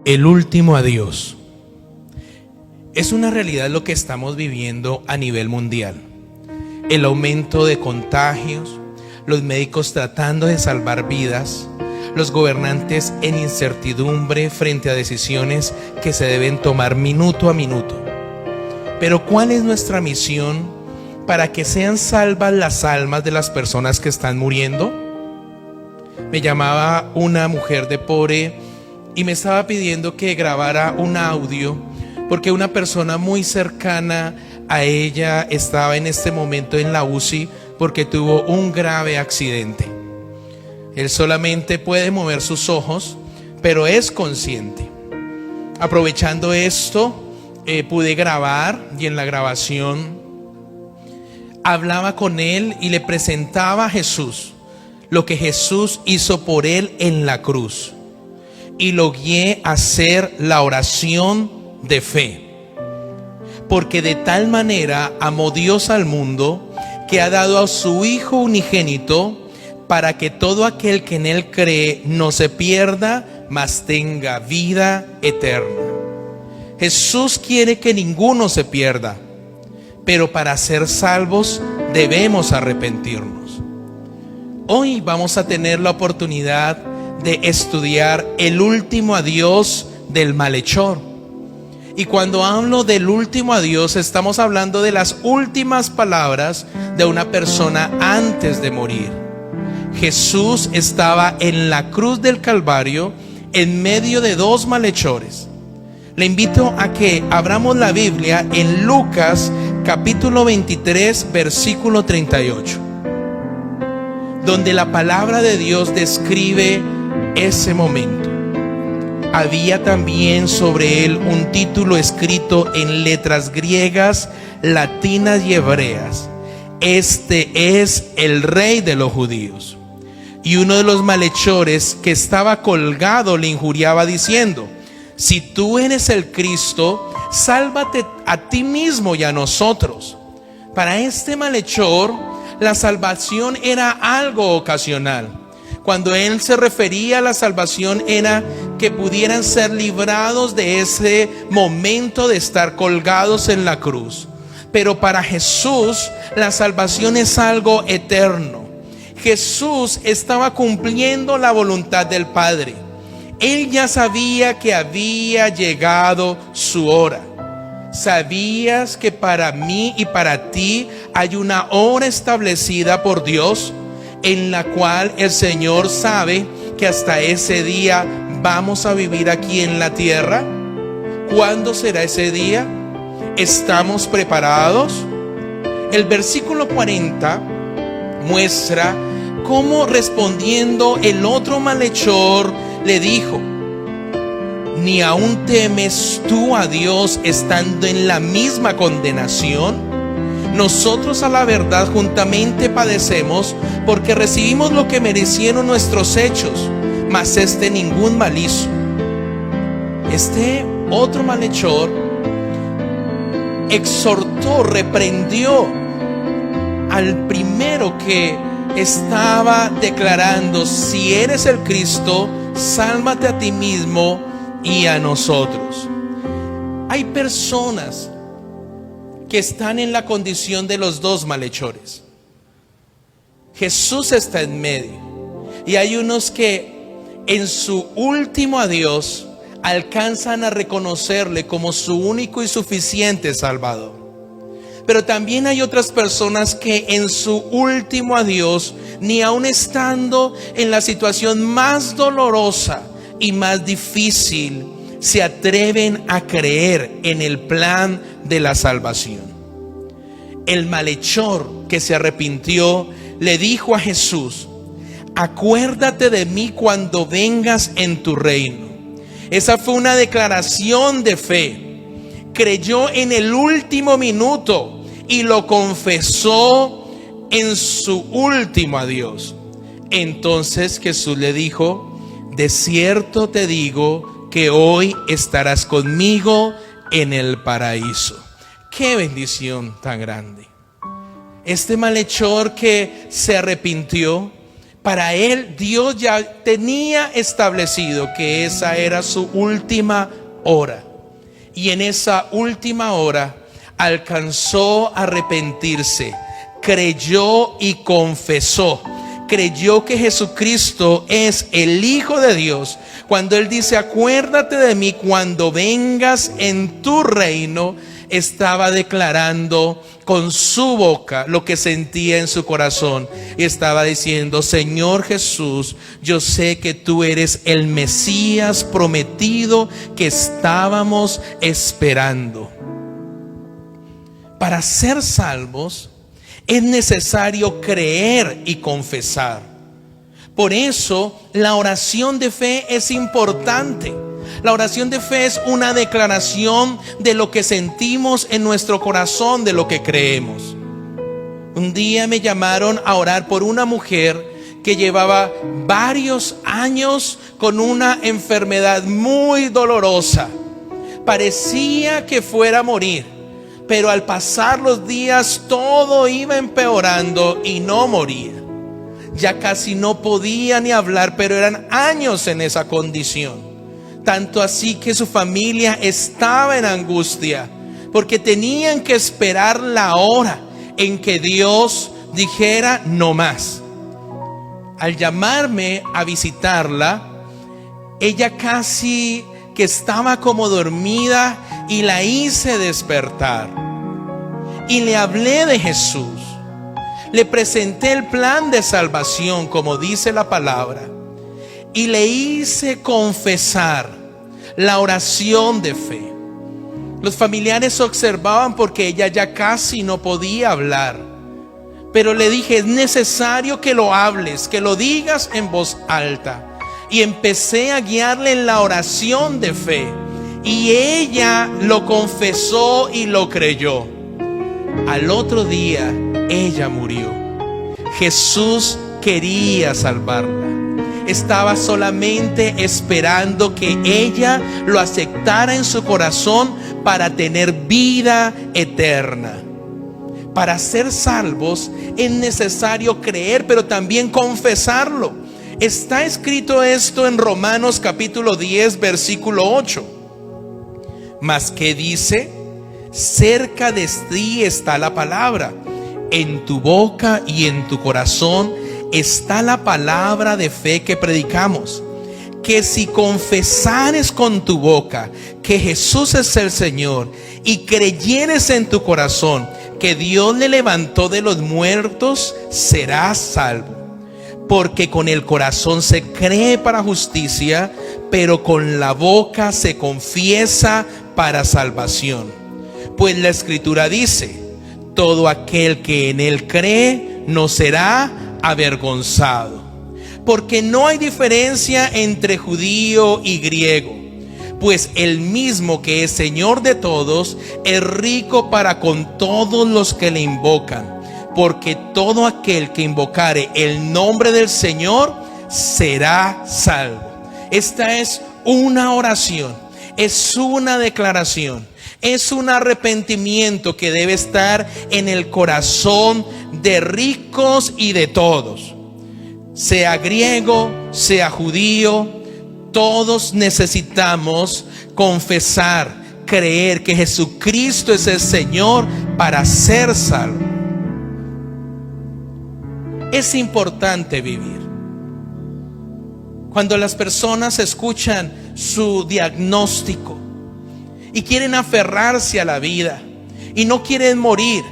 El último adiós. Es una realidad lo que estamos viviendo a nivel mundial. El aumento de contagios, los médicos tratando de salvar vidas, los gobernantes en incertidumbre frente a decisiones que se deben tomar minuto a minuto. Pero ¿cuál es nuestra misión para que sean salvas las almas de las personas que están muriendo? Me llamaba una mujer de Pore y me estaba pidiendo que grabara un audio porque una persona muy cercana a ella estaba en este momento en la UCI porque tuvo un grave accidente. Él solamente puede mover sus ojos, pero es consciente. Aprovechando esto, pude grabar y en la grabación hablaba con él y le presentaba a Jesús, lo que Jesús hizo por él en la cruz. Y lo guié a hacer la oración de fe. Porque de tal manera amó Dios al mundo que ha dado a su Hijo unigénito para que todo aquel que en él cree no se pierda, mas tenga vida eterna. Jesús quiere que ninguno se pierda, pero para ser salvos debemos arrepentirnos. Hoy vamos a tener la oportunidad de estudiar el último adiós del malhechor. Y cuando hablo del último adiós, estamos hablando de las últimas palabras de una persona antes de morir. Jesús estaba en la cruz del Calvario en medio de dos malhechores. Le invito a que abramos la Biblia en Lucas capítulo 23 versículo 38, donde la palabra de Dios describe ese momento. Había también sobre él un título escrito en letras griegas, latinas y hebreas: Este es el Rey de los Judíos. Y uno de los malhechores que estaba colgado le injuriaba diciendo: Si tú eres el Cristo, sálvate a ti mismo y a nosotros. Para este malhechor, la salvación era algo ocasional. Cuando él se refería a la salvación, era que pudieran ser librados de ese momento de estar colgados en la cruz. Pero para Jesús, la salvación es algo eterno. Jesús estaba cumpliendo la voluntad del Padre. Él ya sabía que había llegado su hora. ¿Sabías que para mí y para ti hay una hora establecida por Dios, en la cual el Señor sabe que hasta ese día vamos a vivir aquí en la tierra? ¿Cuándo será ese día? ¿Estamos preparados? El versículo 40 muestra cómo, respondiendo, el otro malhechor le dijo: ¿Ni aún temes tú a Dios estando en la misma condenación? Nosotros a la verdad juntamente padecemos, porque recibimos lo que merecieron nuestros hechos, mas este ningún mal hizo. Este otro malhechor exhortó, reprendió al primero que estaba declarando: si eres el Cristo, sálvate a ti mismo y a nosotros. Hay personas que están en la condición de los dos malhechores. Jesús está en medio, y hay unos que en su último adiós alcanzan a reconocerle como su único y suficiente Salvador. Pero también hay otras personas que en su último adiós, ni aun estando en la situación más dolorosa y más difícil, se atreven a creer en el plan de la salvación. El malhechor que se arrepintió le dijo a Jesús: acuérdate de mí cuando vengas en tu reino. Esa fue una declaración de fe. Creyó en el último minuto y lo confesó en su último adiós. Entonces Jesús le dijo: de cierto te digo que hoy estarás conmigo en el paraíso. Qué bendición tan grande. Este malhechor que se arrepintió, Para él, Dios ya tenía establecido que esa era su última hora. Y en esa última hora alcanzó a arrepentirse, creyó y confesó. Creyó que Jesucristo es el Hijo de Dios. Cuando Él dice, acuérdate de mí cuando vengas en tu reino, estaba declarando con su boca lo que sentía en su corazón. Y estaba diciendo, Señor Jesús, yo sé que tú eres el Mesías prometido que estábamos esperando. Para ser salvos es necesario creer y confesar. Por eso la oración de fe es importante. La oración de fe es una declaración de lo que sentimos en nuestro corazón, de lo que creemos. Un día me llamaron a orar por una mujer que llevaba varios años con una enfermedad muy dolorosa. Parecía que fuera a morir, pero al pasar los días todo iba empeorando y no moría. Ya casi no podía ni hablar, pero eran años en esa condición. Tanto así que su familia estaba en angustia, porque tenían que esperar la hora en que Dios dijera no más. Al llamarme a visitarla, ella casi que estaba como dormida y la hice despertar. Y le hablé de Jesús. Le presenté el plan de salvación, como dice la palabra. Y le hice confesar la oración de fe. Los familiares observaban porque ella ya casi no podía hablar. Pero le dije, es necesario que lo hables, que lo digas en voz alta. Y empecé a guiarle en la oración de fe. Y ella lo confesó y lo creyó. Al otro día, ella murió. Jesús quería salvarla. Estaba solamente esperando que ella lo aceptara en su corazón para tener vida eterna. Para ser salvos es necesario creer, pero también confesarlo. Está escrito esto en Romanos capítulo 10, versículo 8. Mas ¿qué dice? Cerca de ti está la palabra, en tu boca y en tu corazón está la palabra de fe que predicamos. Que si confesares con tu boca que Jesús es el Señor y creyeres en tu corazón que Dios le levantó de los muertos, serás salvo. Porque con el corazón se cree para justicia, pero con la boca se confiesa para salvación. Pues la Escritura dice, todo aquel que en él cree no será avergonzado. Porque no hay diferencia entre judío y griego, pues el mismo que es Señor de todos es rico para con todos los que le invocan. Porque todo aquel que invocare el nombre del Señor será salvo. Esta es una oración, es una declaración, es un arrepentimiento que debe estar en el corazón de ricos y de todos. Sea griego, sea judío, todos necesitamos confesar, creer que Jesucristo es el Señor para ser salvo. Es importante vivir. Cuando las personas escuchan su diagnóstico y quieren aferrarse a la vida y no quieren morir,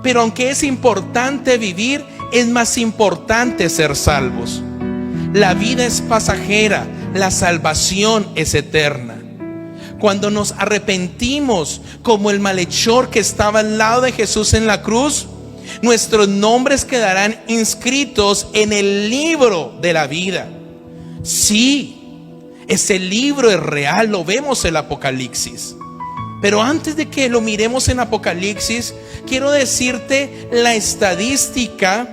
pero aunque es importante vivir, es más importante ser salvos. La vida es pasajera, la salvación es eterna. Cuando nos arrepentimos como el malhechor que estaba al lado de Jesús en la cruz, nuestros nombres quedarán inscritos en el libro de la vida. Sí, ese libro es real, lo vemos en el Apocalipsis. Pero antes de que lo miremos en Apocalipsis, quiero decirte la estadística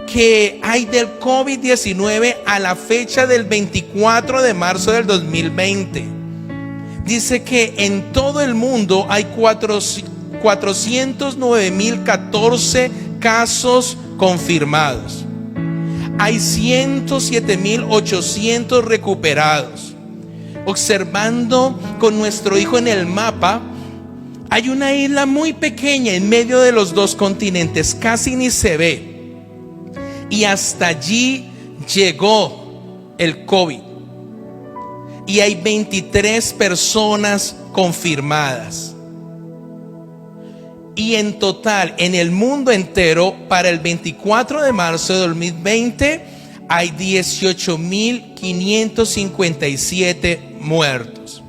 que hay del COVID-19 a la fecha del 24 de marzo del 2020. Dice que en todo el mundo hay 409.014 casos confirmados. hay 107.800 recuperados. Observando con nuestro hijo en el mapa, hay una isla muy pequeña en medio de los dos continentes, casi ni se ve. Y hasta allí llegó el COVID. Y hay 23 personas confirmadas. Y en total, en el mundo entero, para el 24 de marzo de 2020, hay 18.557 muertos.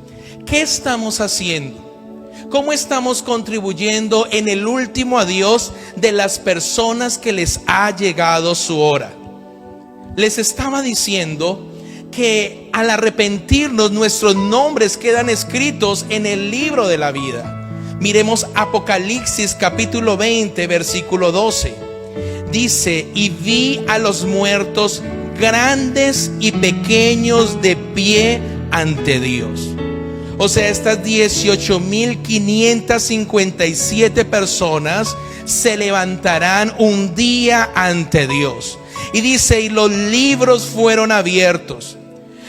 ¿Qué estamos haciendo? ¿Cómo estamos contribuyendo en el último adiós de las personas que les ha llegado su hora? Les estaba diciendo que al arrepentirnos, nuestros nombres quedan escritos en el libro de la vida. Miremos Apocalipsis capítulo 20, versículo 12. Dice: y vi a los muertos grandes y pequeños de pie ante Dios. O sea, estas 18.557 personas se levantarán un día ante Dios. Y dice: y los libros fueron abiertos.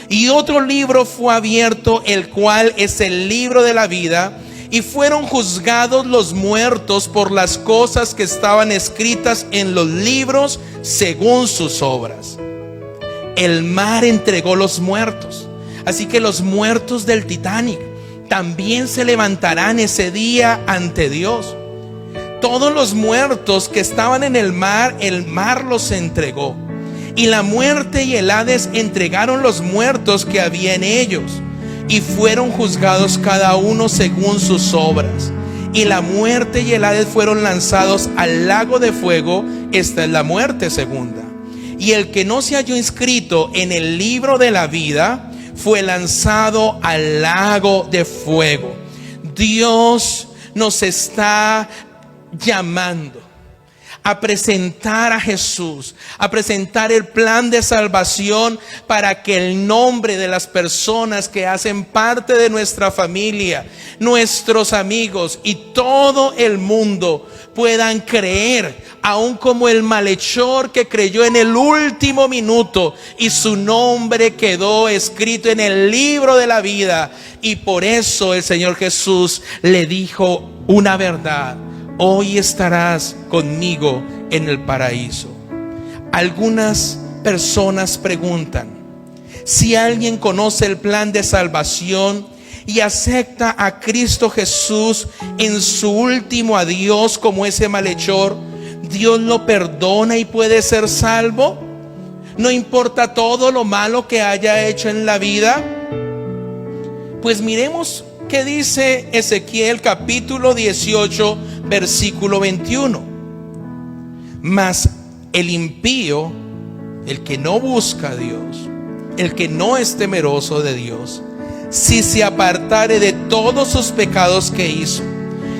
Y otro libro fue abierto, el cual es el libro de la vida. Y fueron juzgados los muertos por las cosas que estaban escritas en los libros según sus obras. El mar entregó los muertos. Así que los muertos del Titanic también se levantarán ese día ante Dios. Todos los muertos que estaban en el mar los entregó. Y la muerte y el Hades entregaron los muertos que había en ellos. Y fueron juzgados cada uno según sus obras. Y la muerte y el Hades fueron lanzados al lago de fuego. Esta es la muerte segunda. Y el que no se halló inscrito en el libro de la vida fue lanzado al lago de fuego. Dios nos está llamando a presentar a Jesús, a presentar el plan de salvación para que el nombre de las personas que hacen parte de nuestra familia, nuestros amigos y todo el mundo puedan creer, aun como el malhechor que creyó en el último minuto y su nombre quedó escrito en el libro de la vida. Y por eso el Señor Jesús le dijo una verdad: hoy estarás conmigo en el paraíso. Algunas personas preguntan: si alguien conoce el plan de salvación y acepta a Cristo Jesús en su último adiós como ese malhechor, ¿Dios lo perdona y puede ser salvo? ¿No importa todo lo malo que haya hecho en la vida? Pues miremos qué dice Ezequiel capítulo 18, versículo 21. Mas el impío, el que no busca a Dios, el que no es temeroso de Dios, si se apartare de todos sus pecados que hizo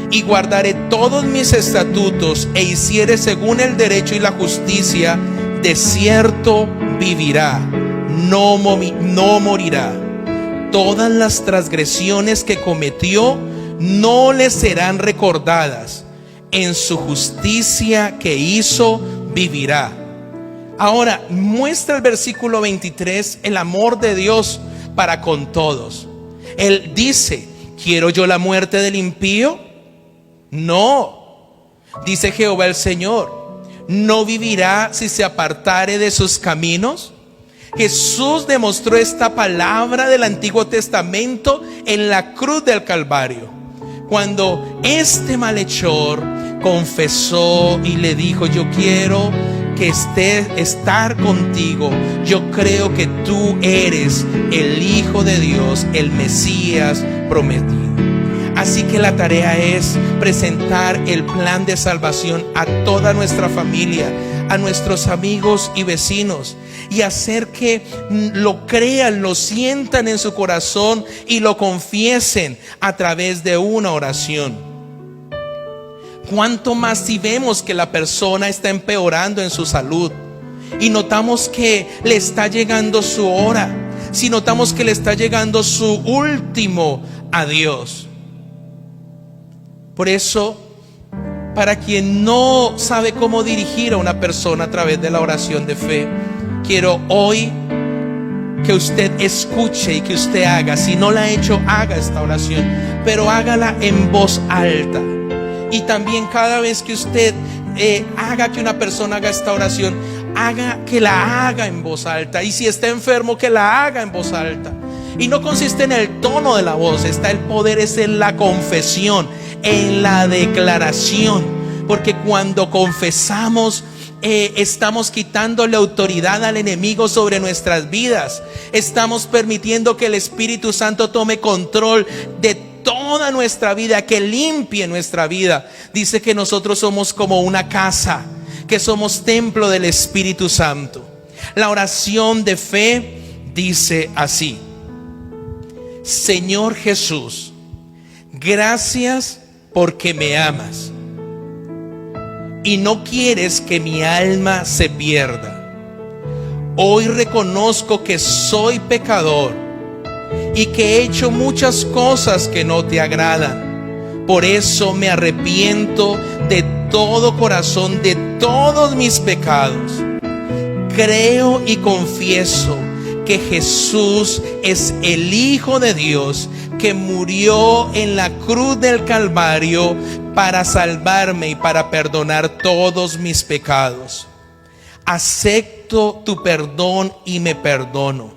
y guardare todos mis estatutos e hiciere según el derecho y la justicia, de cierto vivirá, no morirá. Todas las transgresiones que cometió no le serán recordadas. En su justicia que hizo vivirá. Ahora muestra el versículo 23 el amor de Dios para con todos. Él dice: ¿quiero yo la muerte del impío? No. Dice Jehová el Señor: ¿no vivirá si se apartare de sus caminos? Jesús demostró esta palabra del Antiguo Testamento en la cruz del Calvario, cuando este malhechor confesó y le dijo: yo quiero estar contigo, yo creo que tú eres el Hijo de Dios, el Mesías prometido. Así que la tarea es presentar el plan de salvación a toda nuestra familia, a nuestros amigos y vecinos, y hacer que lo crean, lo sientan en su corazón y lo confiesen a través de una oración. Cuánto más si vemos que la persona está empeorando en su salud y notamos que le está llegando su hora, si notamos que le está llegando su último adiós. Por eso, para quien no sabe cómo dirigir a una persona a través de la oración de fe, quiero hoy que usted escuche y que usted haga. Si no la ha hecho, haga esta oración, pero hágala en voz alta. Y también cada vez que usted haga que una persona haga esta oración, haga que la haga en voz alta. Y si está enfermo, que la haga en voz alta. Y no consiste en el tono de la voz, está el poder, es en la confesión, en la declaración. Porque cuando confesamos, estamos quitándole autoridad al enemigo sobre nuestras vidas. Estamos permitiendo que el Espíritu Santo tome control de toda nuestra vida, que limpie nuestra vida. Dice que nosotros somos como una casa, que somos templo del Espíritu Santo. La oración de fe dice así: Señor Jesús, gracias porque me amas y no quieres que mi alma se pierda. Hoy reconozco que soy pecador y que he hecho muchas cosas que no te agradan. Por eso me arrepiento de todo corazón de todos mis pecados. Creo y confieso que Jesús es el Hijo de Dios, que murió en la cruz del Calvario para salvarme y para perdonar todos mis pecados. Acepto tu perdón y me perdono.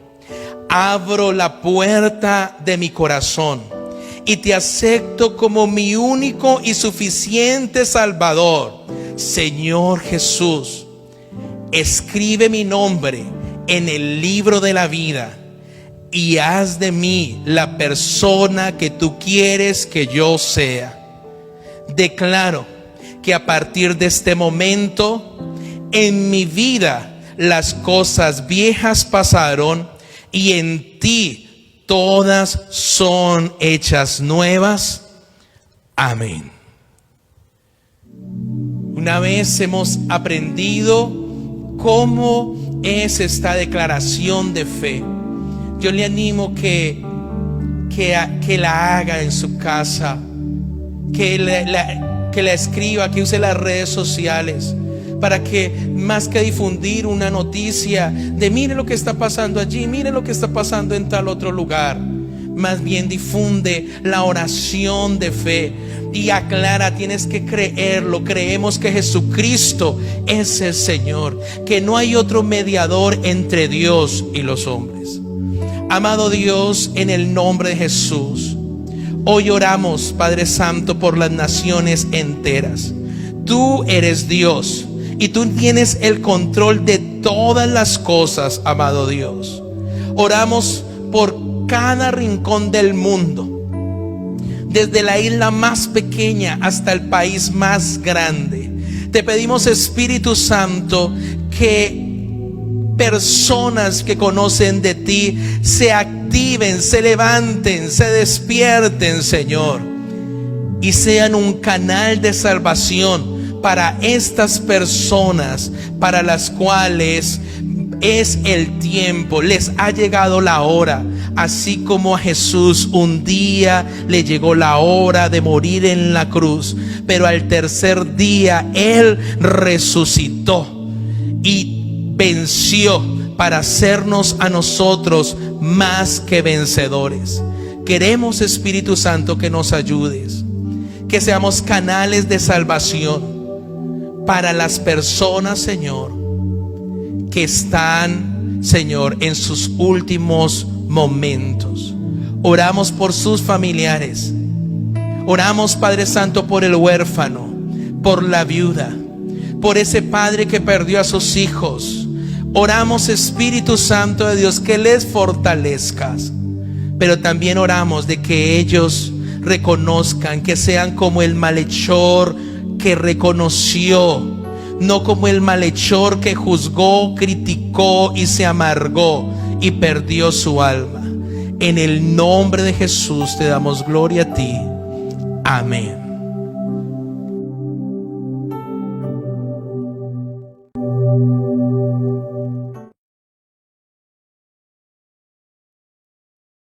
Abro la puerta de mi corazón y te acepto como mi único y suficiente Salvador. Señor Jesús, escribe mi nombre en el libro de la vida y haz de mí la persona que tú quieres que yo sea. Declaro que a partir de este momento en mi vida las cosas viejas pasaron y en ti todas son hechas nuevas. Amén. Una vez hemos aprendido cómo es esta declaración de fe, yo le animo que la haga en su casa, que la escriba, que use las redes sociales, para que más que difundir una noticia de mire lo que está pasando allí, mire lo que está pasando en tal otro lugar, más bien difunde la oración de fe y aclara: tienes que creerlo. Creemos que Jesucristo es el Señor, que no hay otro mediador entre Dios y los hombres. Amado Dios, en el nombre de Jesús, hoy oramos, Padre Santo, por las naciones enteras. Tú eres Dios y tú tienes el control de todas las cosas, amado Dios. Oramos por cada rincón del mundo, desde la isla más pequeña hasta el país más grande. Te pedimos, Espíritu Santo, que personas que conocen de ti se activen, se levanten, se despierten, Señor, y sean un canal de salvación para estas personas para las cuales es el tiempo, les ha llegado la hora. Así como a Jesús un día le llegó la hora de morir en la cruz, pero al tercer día Él resucitó y venció para hacernos a nosotros más que vencedores. Queremos, Espíritu Santo, que nos ayudes, que seamos canales de salvación para las personas, Señor, que están, Señor, en sus últimos momentos. Oramos por sus familiares. Oramos, Padre Santo, por el huérfano, por la viuda, por ese padre que perdió a sus hijos. Oramos, Espíritu Santo de Dios, que les fortalezcas, pero también oramos de que ellos reconozcan, que sean como el malhechor que reconoció, no como el malhechor que juzgó, criticó y se amargó y perdió su alma. En el nombre de Jesús te damos gloria a ti. Amén.